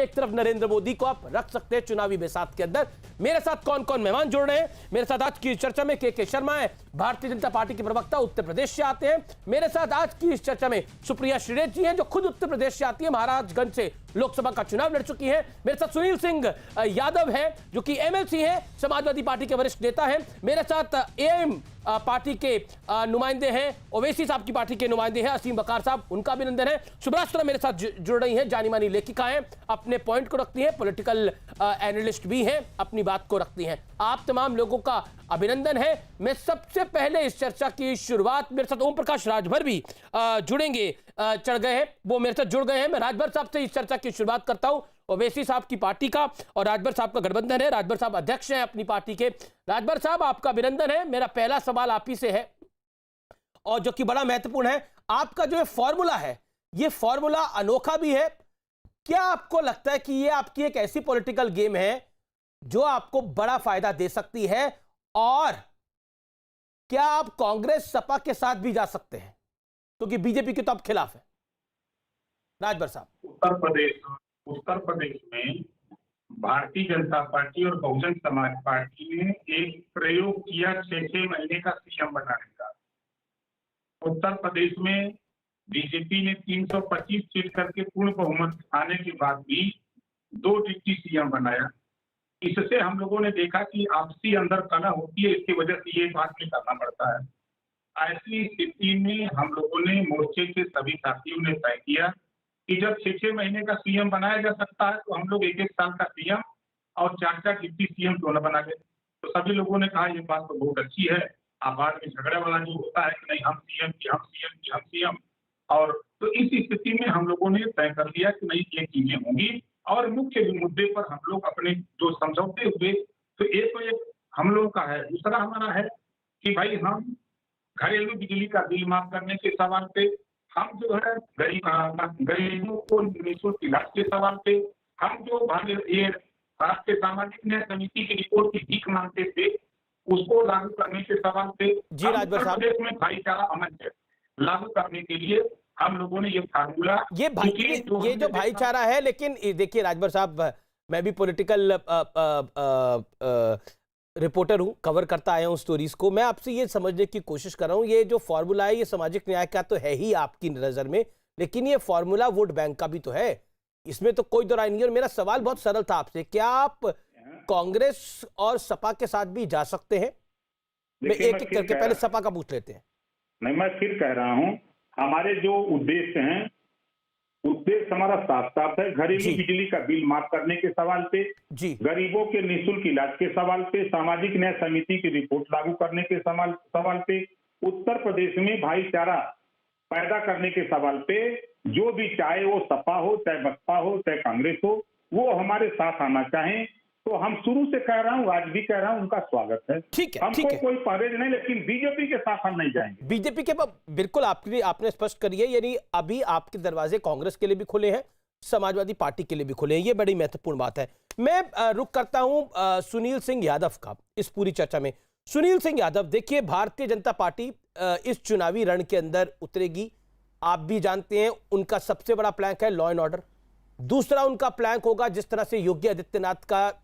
एक तरफ नरेंद्र मोदी को आप रख सकते हैं चुनावी बेसात के अंदर। मेरे साथ कौन कौन मेहमान जुड़ रहे हैं मेरे साथ आज की चर्चा में? के शर्मा है, भारतीय जनता पार्टी के प्रवक्ता, उत्तर प्रदेश से आते हैं। मेरे साथ आज की इस चर्चा में सुप्रिया श्रीनेत जी हैं, जो खुद उत्तर प्रदेश से आती है, महाराजगंज से लोकसभा का चुनाव लड़ चुकी है। मेरे साथ सुनील सिंह यादव है, जो कि एमएलसी है, समाजवादी पार्टी के वरिष्ठ नेता हैं। मेरे साथ एएम पार्टी के नुमाइंदे हैं, ओवैसी साहब की पार्टी के नुमाइंदे हैं, असीम बकार साहब, उनका अभिनंदन है। सुब्रास्त्रा मेरे साथ जुड़ रही हैं, जानी मानी लेखिका हैं, अपने पॉइंट को रखती हैं, पॉलिटिकल एनालिस्ट भी हैं, अपनी बात को रखती हैं। आप तमाम लोगों का अभिनंदन है। मैं सबसे पहले इस चर्चा की शुरुआत, मेरे साथ ओम प्रकाश राजभर भी जुड़ेंगे, चढ़ गए हैं, वो मेरे साथ जुड़ गए हैं। मैं राजभर साहब से इस चर्चा की शुरुआत करता हूं। ओवैसी साहब की पार्टी का और राजभर साहब का गठबंधन है, राजभर साहब अध्यक्ष हैं अपनी पार्टी के। राजभर साहब, आपका अभिनंदन है। मेरा पहला सवाल आप ही से है, और जो कि बड़ा महत्वपूर्ण है। आपका जो फॉर्मूला है, ये फॉर्मूला अनोखा भी है। क्या आपको लगता है कि ये आपकी एक ऐसी पॉलिटिकल गेम है जो आपको बड़ा फायदा दे सकती है, और क्या आप कांग्रेस सपा के साथ भी जा सकते हैं, क्योंकि बीजेपी के तो आप खिलाफ है? राजभर साहब। उत्तर प्रदेश में भारतीय जनता पार्टी और बहुजन समाज पार्टी ने एक प्रयोग किया 6 महीने का सीएम बनाने का। उत्तर प्रदेश में बीजेपी ने 325 सीट करके पूर्ण बहुमत आने के बाद भी 2 डिप्टी सीएम बनाया। इससे हम लोगों ने देखा कि आपसी अंदर कलह होती है, इसकी वजह से ये बात भी करना पड़ता है। ऐसी स्थिति में हम लोगों ने मोर्चे के सभी साथियों ने तय किया कि जब 6 महीने का सीएम बनाया जा सकता है, तो हम लोग 1-1 साल का सीएम और 4-4 डिप्टी सीएम दोनों बना गए। तो सभी लोगों ने कहा ये बात तो बहुत अच्छी है। अब बाद में झगड़ा वाला जो होता है कि नहीं हम सीएम की हम सीएम की हम सीएम, और तो इस स्थिति में हम लोगों ने तय कर लिया कि नहीं ये चीजें होंगी, और मुख्य मुद्दे पर हम लोग अपने जो समझौते हुए, तो एक हम लोगों का है। दूसरा हमारा है कि भाई हम घरेलू बिजली का बिल माफ करने के सवाल पे, हम जो है गरीबों को निःशुल्क इलाज के सवाल पे, हम जो ये राष्ट्रीय सामाजिक न्याय समिति की रिपोर्ट की भीख मांगते थे, उसको लागू करने के सवाल पे, जी राजभर साहब, प्रदेश में भाईचारा अमन लागू करने के लिए हम लोगों ने ये फार्मूला, ये जो भाईचारा है। लेकिन देखिए राजभर साहब, मैं भी पॉलिटिकल रिपोर्टर हूं, कवर करता आया हूं स्टोरीज को। मैं आपसे ये समझने की कोशिश कर रहा हूं, ये जो फॉर्मूला है ये सामाजिक न्याय का तो है ही आपकी नजर में, लेकिन ये फॉर्मूला वोट बैंक का भी तो है, इसमें तो कोई दो राय नहीं है। और मेरा सवाल बहुत सरल था आपसे, क्या आप कांग्रेस और सपा के साथ भी जा सकते हैं? मैं एक एक करके पहले सपा का पूछ लेते हैं। नहीं, मैं फिर कह रहा हूं, हमारे जो उद्देश्य हैं, उद्देश्य हमारा साफ साफ है। घरेलू बिजली का बिल माफ करने के सवाल पे, गरीबों के निःशुल्क इलाज के सवाल पे, सामाजिक न्याय समिति की रिपोर्ट लागू करने के सवाल पे, उत्तर प्रदेश में भाईचारा पैदा करने के सवाल पे, जो भी चाहे वो सपा हो, चाहे बसपा हो, चाहे कांग्रेस हो, वो हमारे साथ आना चाहें, तो हम शुरू से कह रहा हूं, आज भी कह रहा हूं, उनका स्वागत है। ठीक है, हमको कोई परहेज नहीं, लेकिन बीजेपी के साथ हम नहीं जाएंगे। बीजेपी के बिल्कुल आपने स्पष्ट करिए, यानी अभी आपके दरवाजे कांग्रेस के लिए भी खुले हैं, समाजवादी पार्टी के लिए भी खुले हैं, ये बड़ी महत्वपूर्ण बात है। मैं रुक करता हूं सुनील सिंह यादव का इस पूरी चर्चा में। सुनील सिंह यादव, देखिए भारतीय जनता पार्टी इस चुनावी रण के अंदर उतरेगी, आप भी जानते हैं उनका सबसे बड़ा प्लैंक है लॉ एंड ऑर्डर। दूसरा उनका प्लैंक होगा जिस तरह से योगी आदित्यनाथ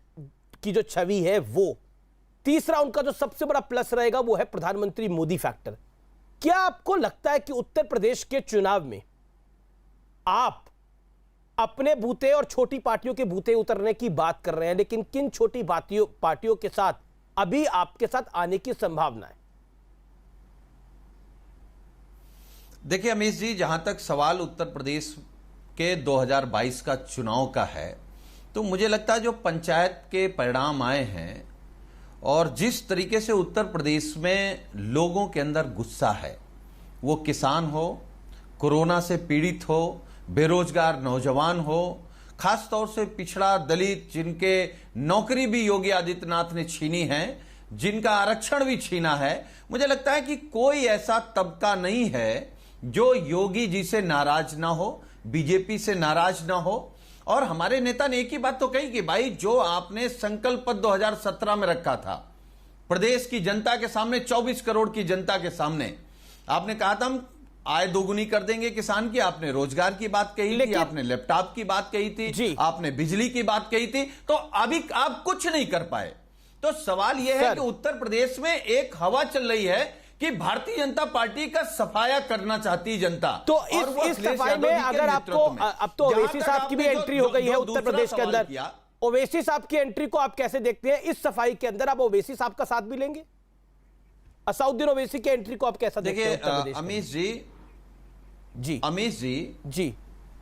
की जो छवि है वो। तीसरा उनका जो सबसे बड़ा प्लस रहेगा वो है प्रधानमंत्री मोदी फैक्टर। क्या आपको लगता है कि उत्तर प्रदेश के चुनाव में आप अपने बूते और छोटी पार्टियों के बूते उतरने की बात कर रहे हैं, लेकिन किन छोटी पार्टियों के साथ अभी आपके साथ आने की संभावना है? देखिए अमीश जी, जहां तक सवाल उत्तर प्रदेश के 2022 का चुनाव का है, तो मुझे लगता है जो पंचायत के परिणाम आए हैं और जिस तरीके से उत्तर प्रदेश में लोगों के अंदर गुस्सा है, वो किसान हो, कोरोना से पीड़ित हो, बेरोजगार नौजवान हो, खास तौर से पिछड़ा दलित, जिनके नौकरी भी योगी आदित्यनाथ ने छीनी है, जिनका आरक्षण भी छीना है, मुझे लगता है कि कोई ऐसा तबका नहीं है जो योगी जी से नाराज ना हो, बीजेपी से नाराज ना हो। और हमारे नेता ने एक ही बात तो कही कि भाई जो आपने संकल्प पत्र 2017 में रखा था, प्रदेश की जनता के सामने, 24 करोड़ की जनता के सामने आपने कहा था हम आय दोगुनी कर देंगे किसान की, आपने रोजगार की बात कही थी, आपने लैपटॉप की बात कही थी, आपने बिजली की बात कही थी, तो अभी आप कुछ नहीं कर पाए। तो सवाल यह है कि उत्तर प्रदेश में एक हवा चल रही है कि भारतीय जनता पार्टी का सफाया करना चाहती जनता। तो इस सफाई में अगर आपको, अब तो ओवैसी साहब की भी एंट्री हो गई है उत्तर प्रदेश के अंदर, ओवैसी साहब की एंट्री को आप कैसे देखते हैं? इस सफाई के अंदर आप ओवैसी साहब का साथ भी लेंगे? असदुद्दीन ओवैसी की एंट्री को आप कैसा देखते हैं? देखिए अमीश जी,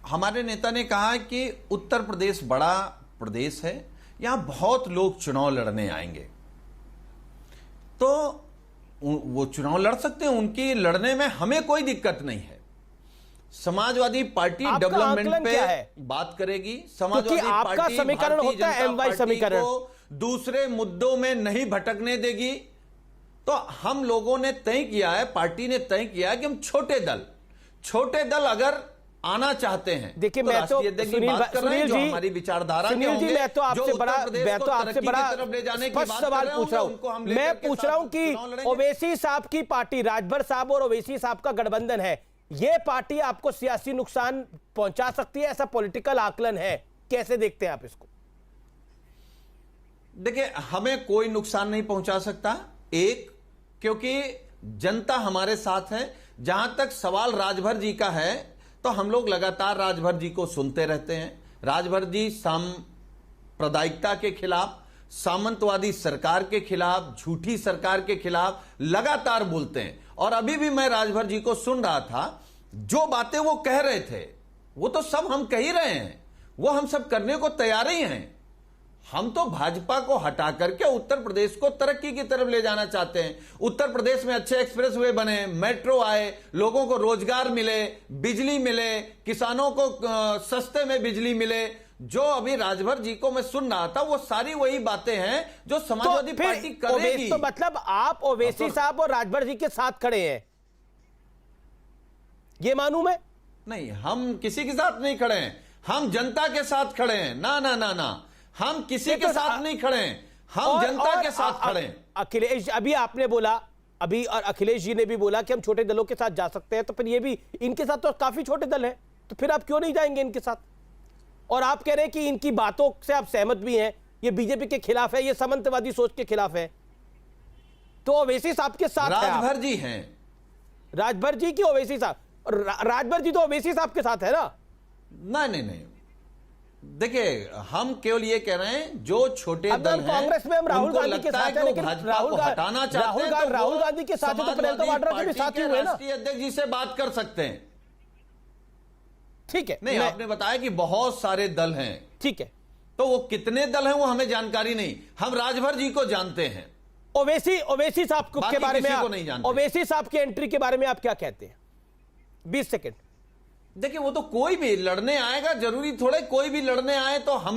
हमारे नेता ने कहा कि उत्तर प्रदेश बड़ा प्रदेश है, यहां बहुत लोग चुनाव लड़ने आएंगे, तो वो चुनाव लड़ सकते हैं, उनकी लड़ने में हमें कोई दिक्कत नहीं है। समाजवादी पार्टी डेवलपमेंट पे बात करेगी, समाजवादी पार्टी समीकरण होता है एमवाई समीकरण, दूसरे मुद्दों में नहीं भटकने देगी। तो हम लोगों ने तय किया है, पार्टी ने तय किया है कि हम छोटे दल अगर आना चाहते हैं, देखिए मैं तो सुनील जी, हमारी विचारधारा सुनील जी, मैं तो आपसे बड़ा स्पष्ट सवाल पूछ रहा हूं। मैं पूछ रहा हूं कि ओवैसी साहब की पार्टी, राजभर साहब और ओवैसी साहब का गठबंधन है, ये पार्टी आपको सियासी नुकसान पहुंचा सकती है, ऐसा पॉलिटिकल आकलन है, कैसे देखते हैं आप इसको? देखिए हमें कोई नुकसान नहीं पहुंचा सकता, क्योंकि जनता हमारे साथ है। जहां तक सवाल राजभर जी का है, तो हम लोग लगातार राजभर जी को सुनते रहते हैं। राजभर जी सांप्रदायिकता के खिलाफ, सामंतवादी सरकार के खिलाफ, झूठी सरकार के खिलाफ लगातार बोलते हैं। और अभी भी मैं राजभर जी को सुन रहा था, जो बातें वो कह रहे थे वो तो सब हम कह ही रहे हैं, वो हम सब करने को तैयार ही हैं। हम तो भाजपा को हटा करके उत्तर प्रदेश को तरक्की की तरफ ले जाना चाहते हैं। उत्तर प्रदेश में अच्छे एक्सप्रेसवे बने, मेट्रो आए, लोगों को रोजगार मिले, बिजली मिले, किसानों को सस्ते में बिजली मिले। जो अभी राजभर जी को मैं सुन रहा था, वो सारी वही बातें हैं जो समाजवादी पार्टी करेगी। तो मतलब आप ओवैसी साहब और राजभर जी के साथ खड़े हैं, ये मानूं मैं? नहीं, हम किसी के साथ नहीं खड़े हैं, हम जनता के साथ खड़े हैं। ना ना ना ना, हम किसी के साथ नहीं खड़े हैं, हम जनता के साथ खड़े हैं। अखिलेश, अभी आपने बोला, अभी और अखिलेश जी ने भी बोला कि हम छोटे दलों के साथ जा सकते हैं, तो फिर ये भी, इनके साथ तो काफी छोटे दल हैं, तो फिर आप क्यों नहीं जाएंगे इनके साथ? और आप कह रहे हैं कि इनकी बातों से आप सहमत भी हैं, ये बीजेपी के खिलाफ है, ये सामंतवादी सोच के खिलाफ है, तो ओवैसी साहब के साथ राजभर जी हैं। राजभर जी की ओवैसी साहब, राजभर जी तो ओवैसी साहब के साथ है ना? नहीं, देखिए हम केवल ये कह रहे हैं, जो छोटे दल हैं, कांग्रेस में हम राहुल गांधी के साथ हैं, लेकिन राहुल गांधी के साथ तो प्रियंका वाड्रा के भी साथ ही हुए ना। राष्ट्रीय अध्यक्ष जी से बात कर सकते हैं, ठीक है? नहीं, आपने बताया कि बहुत सारे दल हैं, ठीक है, तो वो कितने दल हैं वो हमें जानकारी नहीं, हम राजभर जी को जानते हैं। ओवैसी साहब के बारे में, ओवैसी साहब की एंट्री के बारे में आप क्या कहते हैं? 20 सेकंड। देखिए वो तो कोई भी लड़ने आएगा, जरूरी थोड़े कोई भी लड़ने आए तो हमें